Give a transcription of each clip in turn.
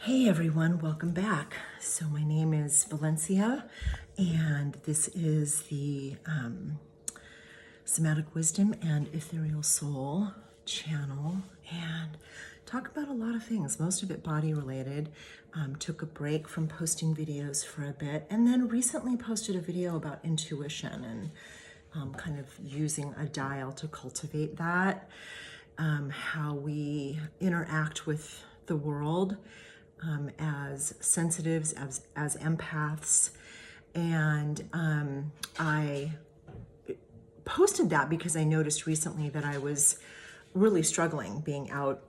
Hey everyone, welcome back. So my name is Valencia, and this is the Somatic Wisdom and Ethereal Soul channel, and talk about a lot of things, most of it body related. Took a break from posting videos for a bit, and then recently posted a video about intuition and kind of using a dial to cultivate that, how we interact with the world as sensitives, as empaths. And I posted that because I noticed recently that I was really struggling being out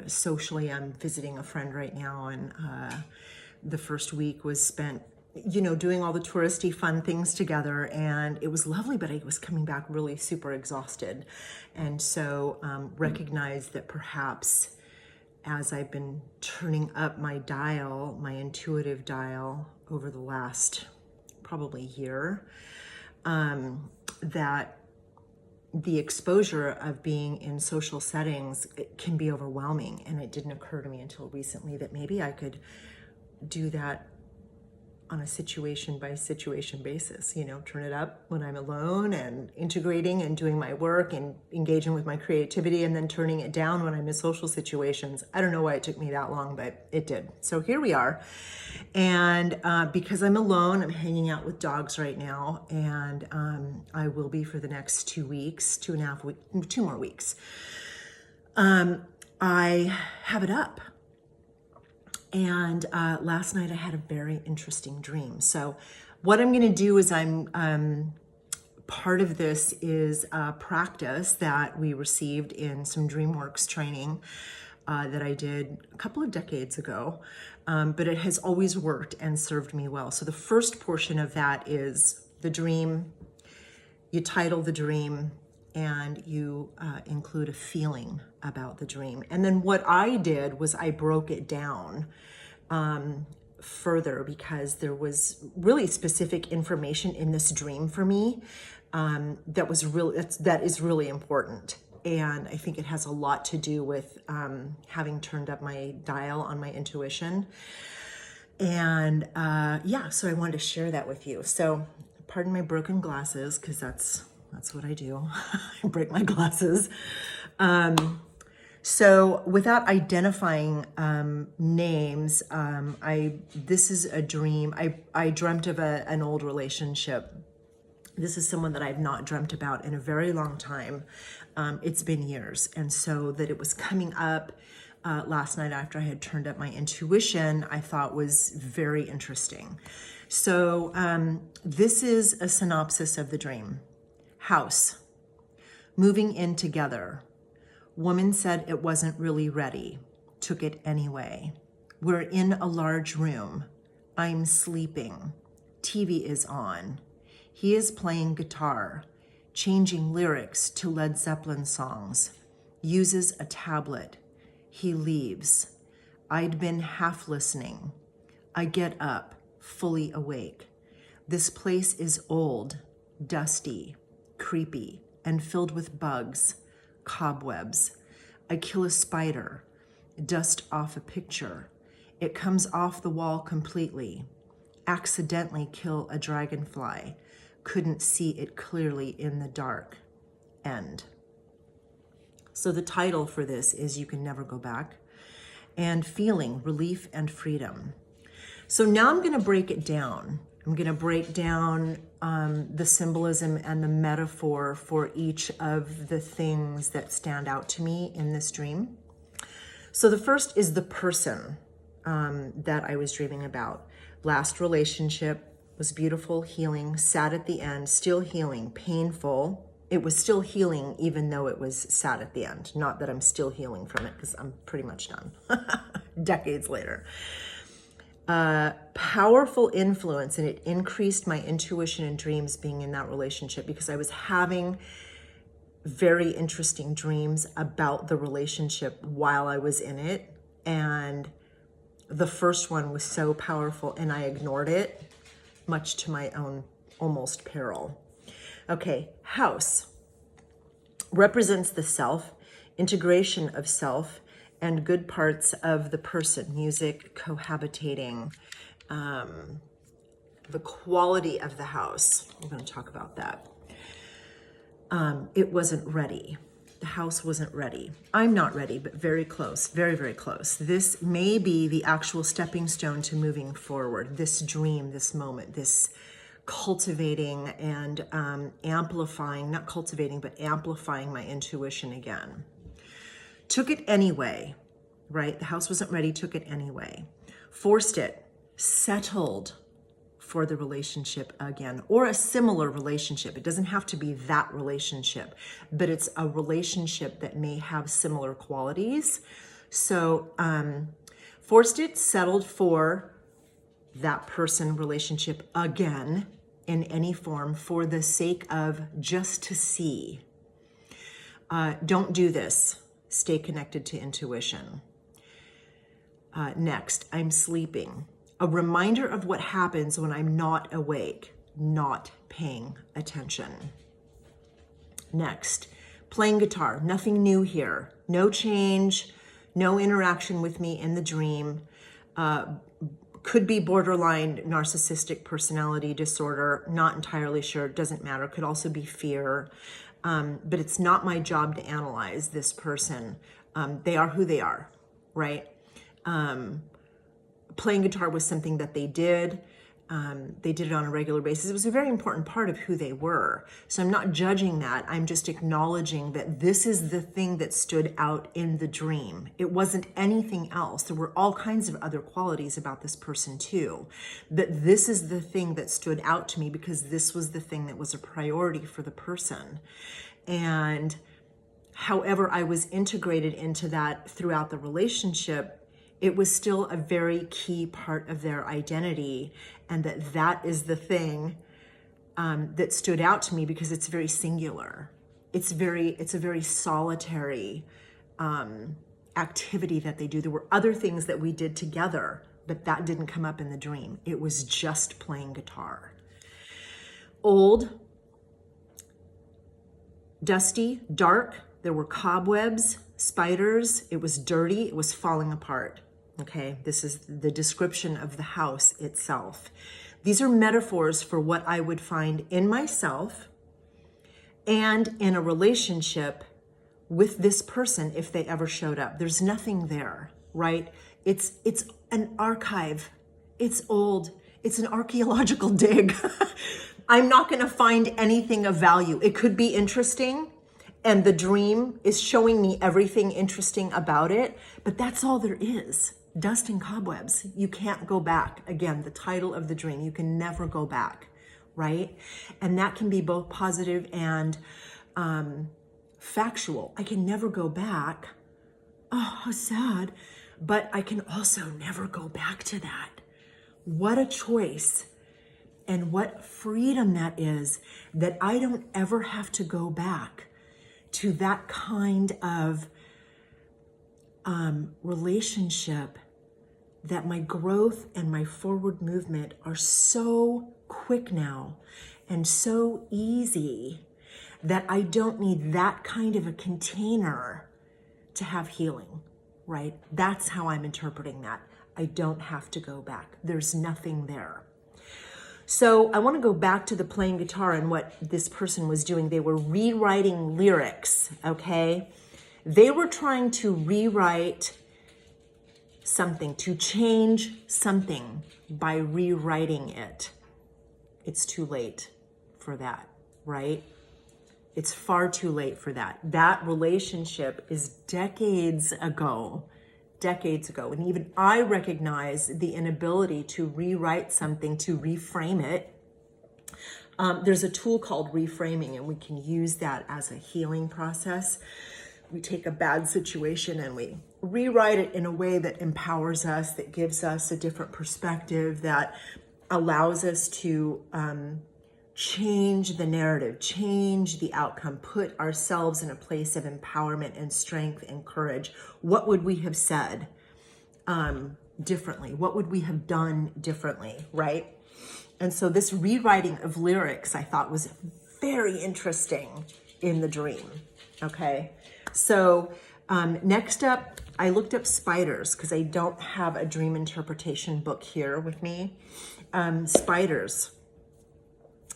socially. I'm visiting a friend right now, and the first week was spent, doing all the touristy fun things together, and it was lovely, but I was coming back really super exhausted. And so recognized that perhaps as I've been turning up my dial, my intuitive dial, over the last probably year, that the exposure of being in social settings, it can be overwhelming. And it didn't occur to me until recently that maybe I could do that on a situation by situation basis, turn it up when I'm alone and integrating and doing my work and engaging with my creativity, and then turning it down when I'm in social situations. I don't know why it took me that long, but it did. So here we are. And because I'm alone, I'm hanging out with dogs right now, and I will be for the next 2 weeks, 2 more weeks. I have it up. And last night I had a very interesting dream. So what I'm going to do is part of this is a practice that we received in some DreamWorks training that I did a couple of decades ago, but it has always worked and served me well. So the first portion of that is the dream. You title the dream, and you include a feeling about the dream. And then what I did was I broke it down further, because there was really specific information in this dream for me that is really important. And I think it has a lot to do with having turned up my dial on my intuition. And so I wanted to share that with you. So pardon my broken glasses, because that's what I do. I break my glasses. So without identifying names, this is a dream. I dreamt of an old relationship. This is someone that I've not dreamt about in a very long time. It's been years. And so that it was coming up last night after I had turned up my intuition, I thought was very interesting. So this is a synopsis of the dream. House. Moving in together. Woman said it wasn't really ready. Took it anyway. We're in a large room. I'm sleeping. TV is on. He is playing guitar, changing lyrics to Led Zeppelin songs. Uses a tablet. He leaves. I'd been half listening. I get up, fully awake. This place is old, dusty, creepy, and filled with bugs, cobwebs. I kill a spider, dust off a picture. It comes off the wall completely. Accidentally kill a dragonfly. Couldn't see it clearly in the dark. End. So the title for this is You Can Never Go Back, and feeling relief and freedom. So now I'm going to break it down. I'm going to break down the symbolism and the metaphor for each of the things that stand out to me in this dream. So the first is the person that I was dreaming about. Last relationship was beautiful, healing, sad at the end, still healing, painful. It was still healing even though it was sad at the end. Not that I'm still healing from it, because I'm pretty much done decades later. Powerful influence, and it increased my intuition and dreams being in that relationship, because I was having very interesting dreams about the relationship while I was in it. And the first one was so powerful, and I ignored it, much to my own almost peril. Okay, house represents the self, integration of self, and good parts of the person, music, cohabitating, the quality of the house. We're going to talk about that. It wasn't ready. The house wasn't ready. I'm not ready, but very close, very, very close. This may be the actual stepping stone to moving forward. This dream, this moment, this cultivating and amplifying, not cultivating, but amplifying my intuition again. Took it anyway, right? The house wasn't ready, took it anyway. Forced it, settled for the relationship again, or a similar relationship. It doesn't have to be that relationship, but it's a relationship that may have similar qualities. So forced it, settled for that person, relationship again in any form for the sake of just to see. Don't do this. Stay connected to intuition. Next, I'm sleeping. A reminder of what happens when I'm not awake, not paying attention. Next, playing guitar. Nothing new here. No change, no interaction with me in the dream. Could be borderline narcissistic personality disorder. Not entirely sure. Doesn't matter. Could also be fear. But it's not my job to analyze this person. They are who they are, right? Playing guitar was something that they did. They did it on a regular basis. It was a very important part of who they were. So I'm not judging that. I'm just acknowledging that this is the thing that stood out in the dream. It wasn't anything else. There were all kinds of other qualities about this person too. But this is the thing that stood out to me because this was the thing that was a priority for the person. And however I was integrated into that throughout the relationship, it was still a very key part of their identity, and that is the thing that stood out to me because it's very singular. It's a very solitary activity that they do. There were other things that we did together, but that didn't come up in the dream. It was just playing guitar. Old, dusty, dark. There were cobwebs, spiders. It was dirty. It was falling apart. Okay, this is the description of the house itself. These are metaphors for what I would find in myself and in a relationship with this person if they ever showed up. There's nothing there, right? It's an archive. It's old. It's an archaeological dig. I'm not going to find anything of value. It could be interesting, and the dream is showing me everything interesting about it, but that's all there is. Dust and cobwebs. You can't go back. Again, the title of the dream, you can never go back, right? And that can be both positive and factual. I can never go back. Oh, how sad. But I can also never go back to that. What a choice and what freedom that is, that I don't ever have to go back to that kind of relationship, that my growth and my forward movement are so quick now and so easy that I don't need that kind of a container to have healing, right? That's how I'm interpreting that. I don't have to go back. There's nothing there. So I want to go back to the playing guitar and what this person was doing. They were rewriting lyrics, okay? They were trying to rewrite something, to change something by rewriting it. It's too late for that, right? It's far too late for that. That relationship is decades ago. And even I recognize the inability to rewrite something, to reframe it. There's a tool called reframing, and we can use that as a healing process. We take a bad situation and we rewrite it in a way that empowers us, that gives us a different perspective, that allows us to change the narrative, change the outcome, put ourselves in a place of empowerment and strength and courage. What would we have said differently? What would we have done differently, right? And so this rewriting of lyrics I thought was very interesting in the dream, okay? So Next up, I looked up spiders because I don't have a dream interpretation book here with me. Spiders,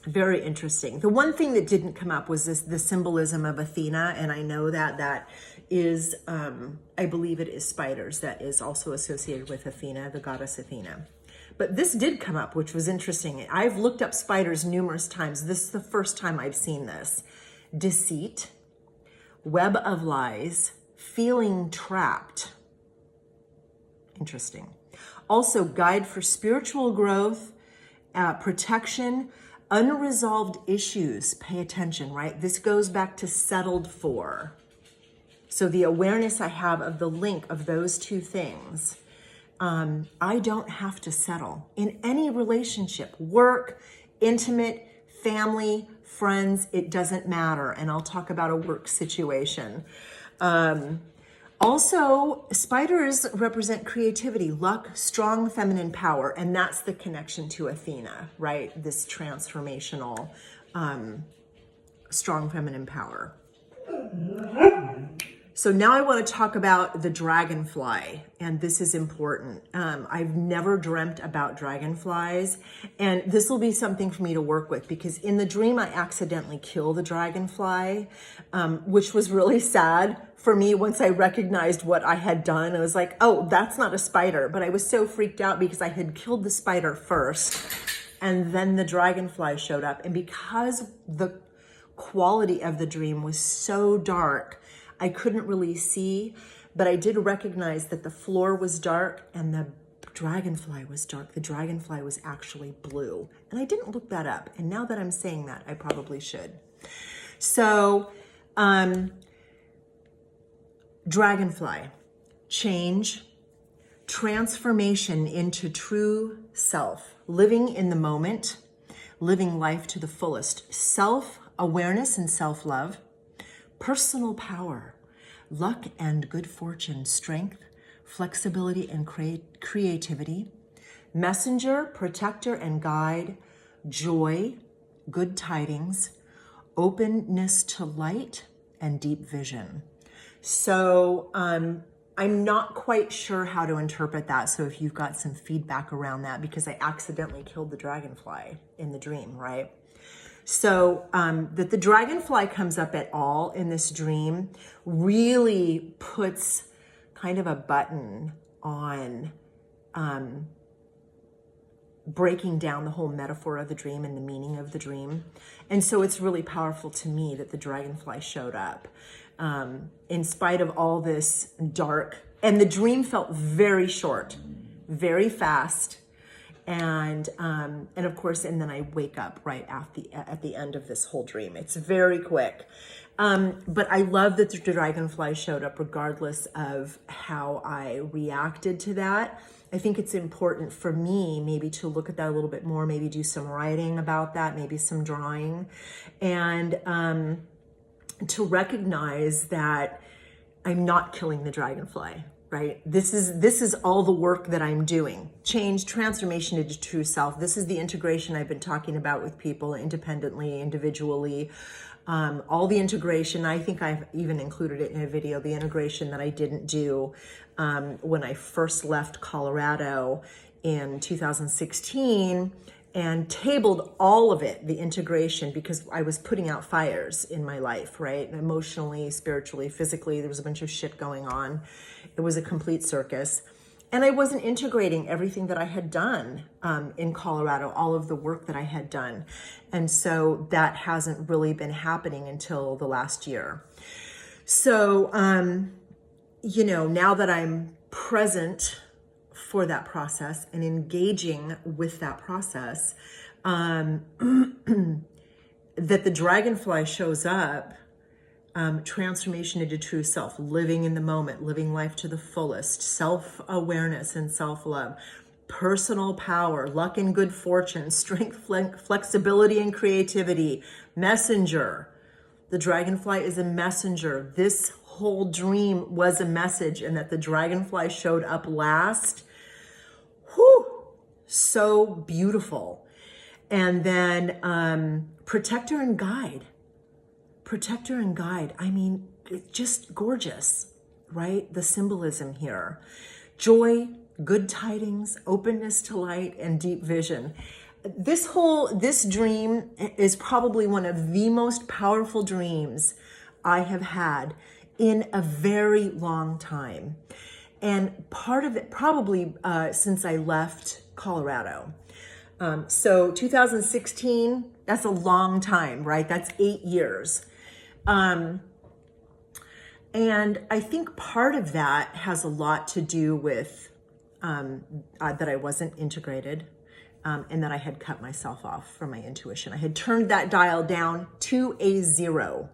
very interesting. The one thing that didn't come up was the symbolism of Athena, and I know that is, I believe it is spiders that is also associated with Athena, the goddess Athena. But this did come up, which was interesting. I've looked up spiders numerous times. This is the first time I've seen this. Deceit, web of lies, feeling trapped. Interesting. Also, guide for spiritual growth, protection, unresolved issues. Pay attention, right? This goes back to settled for. So the awareness I have of the link of those two things, I don't have to settle in any relationship, work, intimate, family, friends, it doesn't matter. And I'll talk about a work situation. Also, spiders represent creativity, luck, strong feminine power, and that's the connection to Athena, right? This transformational, strong feminine power. So now I want to talk about the dragonfly, and this is important. I've never dreamt about dragonflies, and this will be something for me to work with because in the dream I accidentally kill the dragonfly, which was really sad for me once I recognized what I had done. I was like, oh, that's not a spider, but I was so freaked out because I had killed the spider first, and then the dragonfly showed up, and because the quality of the dream was so dark, I couldn't really see, but I did recognize that the floor was dark and the dragonfly was dark. The dragonfly was actually blue. And I didn't look that up. And now that I'm saying that, I probably should. So, dragonfly, change, transformation into true self, living in the moment, living life to the fullest, self-awareness and self-love, personal power, luck and good fortune, strength, flexibility and creativity, messenger, protector and guide, joy, good tidings, openness to light, and deep vision. So I'm not quite sure how to interpret that. So if you've got some feedback around that, because I accidentally killed the dragonfly in the dream, right? So that the dragonfly comes up at all in this dream really puts kind of a button on breaking down the whole metaphor of the dream and the meaning of the dream. And so it's really powerful to me that the dragonfly showed up in spite of all this dark. And the dream felt very short, very fast. And of course, and then I wake up right at the end of this whole dream. It's very quick. But I love that the dragonfly showed up regardless of how I reacted to that. I think it's important for me maybe to look at that a little bit more, maybe do some writing about that, maybe some drawing, and to recognize that I'm not killing the dragonfly. Right? This is all the work that I'm doing. Change, transformation into true self. This is the integration I've been talking about with people independently, individually. All the integration, I think I've even included it in a video, the integration that I didn't do when I first left Colorado in 2016 and tabled all of it, the integration, because I was putting out fires in my life, right? Emotionally, spiritually, physically, there was a bunch of shit going on. It was a complete circus. And I wasn't integrating everything that I had done in Colorado, all of the work that I had done. And so that hasn't really been happening until the last year. So, now that I'm present for that process and engaging with that process, that the dragonfly shows up, transformation into true self, living in the moment, living life to the fullest, self-awareness and self-love, personal power, luck and good fortune, strength, flexibility and creativity, messenger. The dragonfly is a messenger. This whole dream was a message, and that the dragonfly showed up last. Whew, so beautiful. And then protector and guide. Protector and guide. I mean, just gorgeous, right? The symbolism here. Joy, good tidings, openness to light, and deep vision. This dream is probably one of the most powerful dreams I have had in a very long time. And part of it probably since I left Colorado. So 2016, that's a long time, right? That's 8 years. And I think part of that has a lot to do with that I wasn't integrated and that I had cut myself off from my intuition. I had turned that dial down to a 0.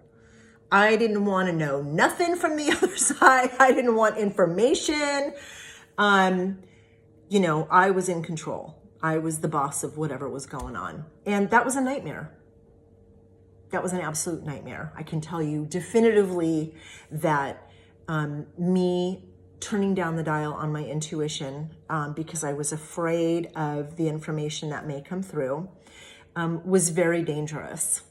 I didn't want to know nothing from the other side. I didn't want information. You know, I was in control. I was the boss of whatever was going on. And that was a nightmare. That was an absolute nightmare. I can tell you definitively that me turning down the dial on my intuition because I was afraid of the information that may come through was very dangerous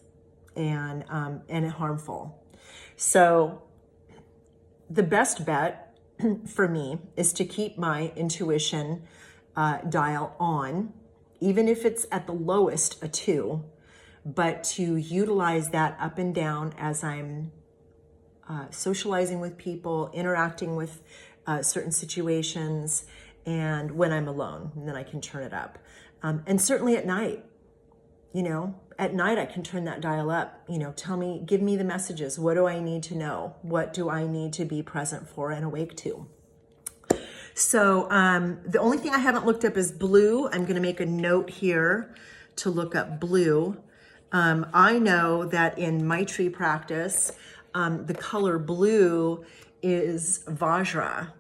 and harmful. So the best bet for me is to keep my intuition dial on, even if it's at the lowest, a 2, but to utilize that up and down as I'm socializing with people, interacting with certain situations, and when I'm alone, and then I can turn it up. And certainly at night, you know, at night I can turn that dial up, you know, give me the messages. What do I need to know? What do I need to be present for and awake to? So the only thing I haven't looked up is blue. I'm going to make a note here to look up blue. I know that in Maitri practice, the color blue is Vajra.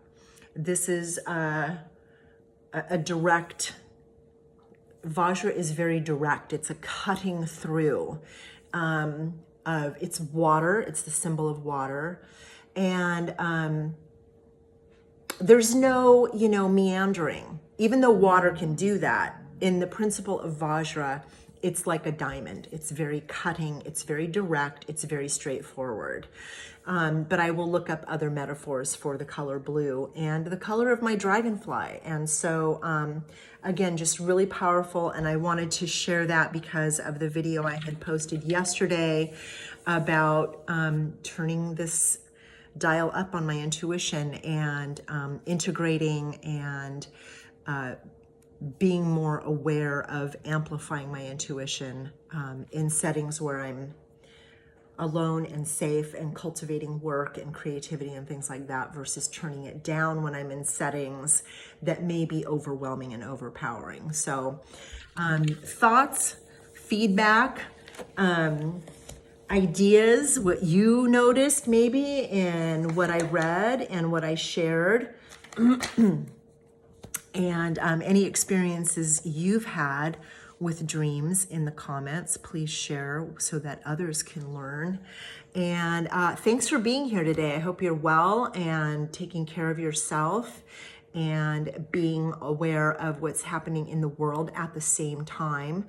This is a direct, Vajra is very direct. It's a cutting through of, it's water. It's the symbol of water. And there's no, you know, meandering. Even though water can do that, in the principle of Vajra, it's like a diamond. It's very cutting. It's very direct. It's very straightforward. But I will look up other metaphors for the color blue and the color of my dragonfly. And so, again, just really powerful. And I wanted to share that because of the video I had posted yesterday about turning this dial up on my intuition and integrating and being more aware of amplifying my intuition in settings where I'm alone and safe and cultivating work and creativity and things like that versus turning it down when I'm in settings that may be overwhelming and overpowering. So thoughts, feedback, ideas, what you noticed maybe in what I read and what I shared, and any experiences you've had with dreams in the comments, please share so that others can learn. And thanks for being here today. I hope you're well and taking care of yourself and being aware of what's happening in the world at the same time,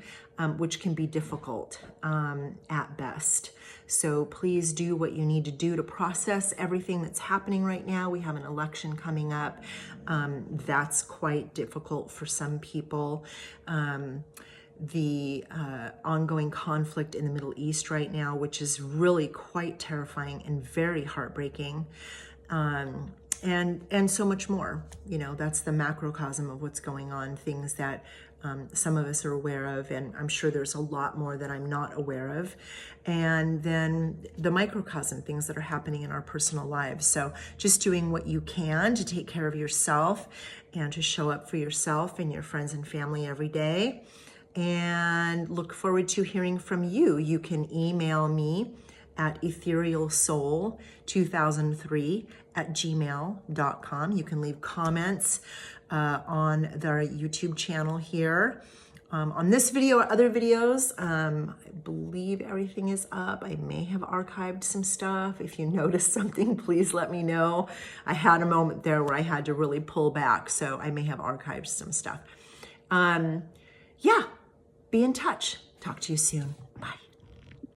which can be difficult at best. So please do what you need to do to process everything that's happening right now. We have an election coming up. That's quite difficult for some people. The ongoing conflict in the Middle East right now, which is really quite terrifying and very heartbreaking. And so much more, you know, that's the macrocosm of what's going on, things that some of us are aware of, and I'm sure there's a lot more that I'm not aware of. And then the microcosm, things that are happening in our personal lives. So just doing what you can to take care of yourself and to show up for yourself and your friends and family every day. And look forward to hearing from you. You can email me at etherealsoul2003@gmail.com. You can leave comments on the YouTube channel here. On this video or other videos, I believe everything is up. I may have archived some stuff. If you notice something, please let me know. I had a moment there where I had to really pull back, so I may have archived some stuff. Yeah, be in touch. Talk to you soon.